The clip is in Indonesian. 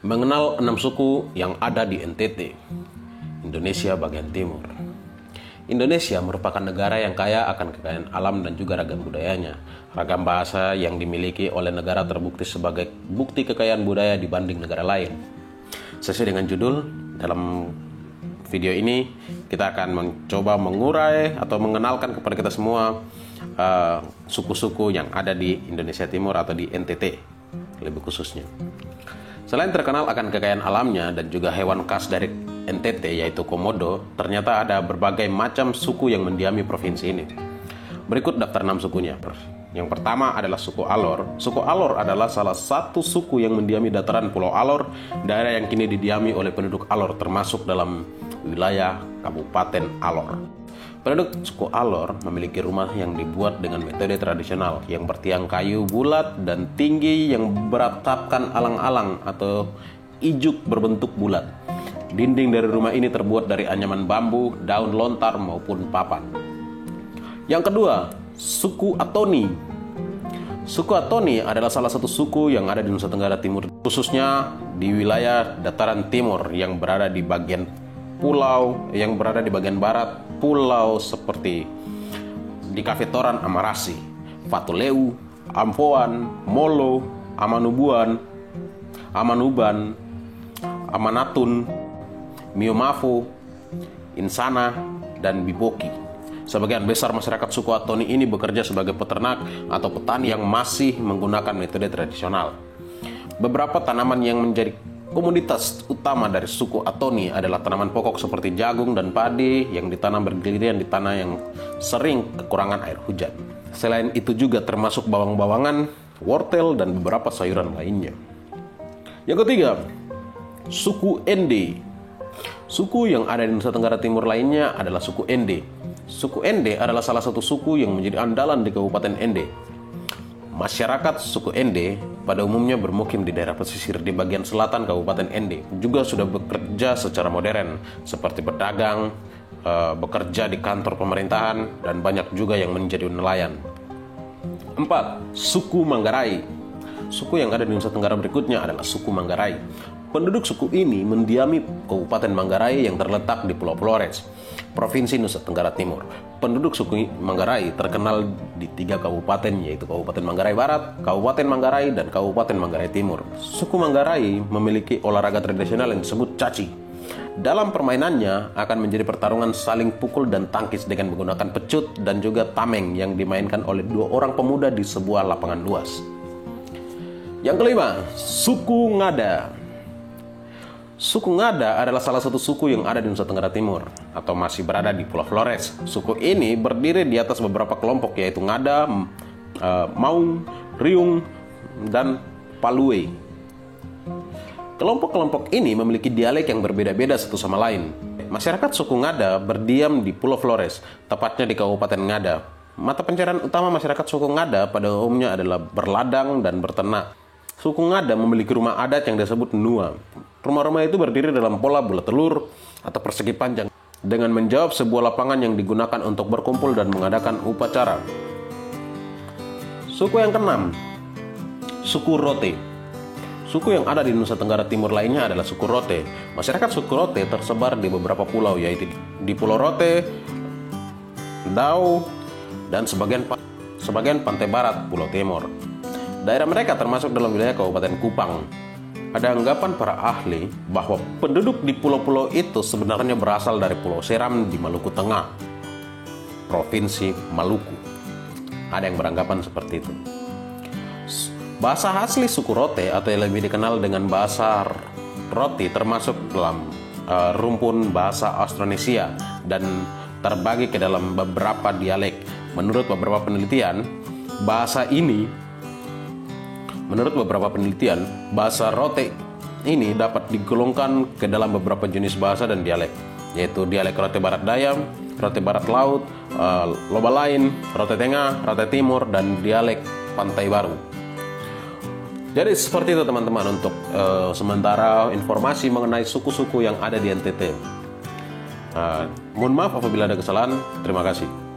Mengenal 6 suku yang ada di NTT, Indonesia bagian timur. Indonesia merupakan negara yang kaya akan kekayaan alam dan juga ragam budayanya. Ragam bahasa yang dimiliki oleh negara terbukti sebagai bukti kekayaan budaya dibanding negara lain. Sesuai dengan judul, dalam video ini kita akan mencoba mengurai atau mengenalkan kepada kita semua suku-suku yang ada di Indonesia Timur atau di NTT lebih khususnya. Selain terkenal akan kekayaan alamnya dan juga hewan khas dari NTT yaitu komodo, ternyata ada berbagai macam suku yang mendiami provinsi ini. Berikut daftar 6 sukunya. Yang pertama adalah suku Alor. Suku Alor adalah salah satu suku yang mendiami dataran Pulau Alor, daerah yang kini didiami oleh penduduk Alor termasuk dalam wilayah Kabupaten Alor. Penduduk suku Alor memiliki rumah yang dibuat dengan metode tradisional yang bertiang kayu bulat dan tinggi yang beratapkan alang-alang atau ijuk berbentuk bulat. Dinding dari rumah ini terbuat dari anyaman bambu, daun lontar maupun papan. Yang kedua, suku Atoni. Suku Atoni adalah salah satu suku yang ada di Nusa Tenggara Timur, khususnya di wilayah dataran timur yang berada di bagian barat pulau seperti di Kafetoran Amarasi, Fatuleu, Ampoan, Molo, Amanuban, Amanatun, Miomavo, Insana, dan Biboki. Sebagian besar masyarakat suku Atoni ini bekerja sebagai peternak atau petani yang masih menggunakan metode tradisional. Beberapa tanaman yang menjadi komoditas utama dari suku Atoni adalah tanaman pokok seperti jagung dan padi yang ditanam bergiliran di tanah yang sering kekurangan air hujan. Selain itu juga termasuk bawang-bawangan, wortel, dan beberapa sayuran lainnya. Yang ketiga, suku Ende. Suku yang ada di Nusa Tenggara Timur lainnya adalah suku Ende. Suku Ende adalah salah satu suku yang menjadi andalan di Kabupaten Ende. Masyarakat suku Ende pada umumnya bermukim di daerah pesisir di bagian selatan Kabupaten Ende. Juga sudah bekerja secara modern, seperti berdagang, bekerja di kantor pemerintahan, dan banyak juga yang menjadi nelayan. 4. Suku Manggarai. Suku yang ada di Nusa Tenggara berikutnya adalah suku Manggarai. Penduduk suku ini mendiami Kabupaten Manggarai yang terletak di Pulau Flores, Provinsi Nusa Tenggara Timur. Penduduk suku Manggarai terkenal di 3 kabupaten, yaitu Kabupaten Manggarai Barat, Kabupaten Manggarai, dan Kabupaten Manggarai Timur. Suku Manggarai memiliki olahraga tradisional yang disebut caci. Dalam permainannya akan menjadi pertarungan saling pukul dan tangkis dengan menggunakan pecut dan juga tameng yang dimainkan oleh 2 orang pemuda di sebuah lapangan luas. Yang kelima, suku Ngada. Suku Ngada adalah salah satu suku yang ada di Nusa Tenggara Timur atau masih berada di Pulau Flores. Suku ini berdiri di atas beberapa kelompok yaitu Ngada, Maung, Riung, dan Palue. Kelompok-kelompok ini memiliki dialek yang berbeda-beda satu sama lain. Masyarakat suku Ngada berdiam di Pulau Flores, tepatnya di Kabupaten Ngada. Mata pencarian utama masyarakat suku Ngada pada umumnya adalah berladang dan berternak. Suku Ngada memiliki rumah adat yang disebut Nua. Rumah-rumah itu berdiri dalam pola bulat telur atau persegi panjang dengan menjawab sebuah lapangan yang digunakan untuk berkumpul dan mengadakan upacara. Suku yang keenam, suku Rote. Suku yang ada di Nusa Tenggara Timur lainnya adalah suku Rote. Masyarakat suku Rote tersebar di beberapa pulau yaitu di Pulau Rote, Dau, dan sebagian pantai barat Pulau Timur. Daerah mereka termasuk dalam wilayah Kabupaten Kupang. Ada anggapan para ahli bahwa penduduk di pulau-pulau itu sebenarnya berasal dari Pulau Seram di Maluku Tengah, Provinsi Maluku. Ada yang beranggapan seperti itu. Bahasa asli suku Rote atau yang lebih dikenal dengan bahasa Roti termasuk dalam rumpun bahasa Austronesia dan terbagi ke dalam beberapa dialek. Menurut beberapa penelitian, bahasa Rote ini dapat digolongkan ke dalam beberapa jenis bahasa dan dialek, yaitu dialek Rote Barat Daya, Rote Barat Laut, Lobalain, Rote Tengah, Rote Timur, dan dialek Pantai Baru. Jadi seperti itu teman-teman untuk sementara informasi mengenai suku-suku yang ada di NTT. Mohon maaf apabila ada kesalahan. Terima kasih.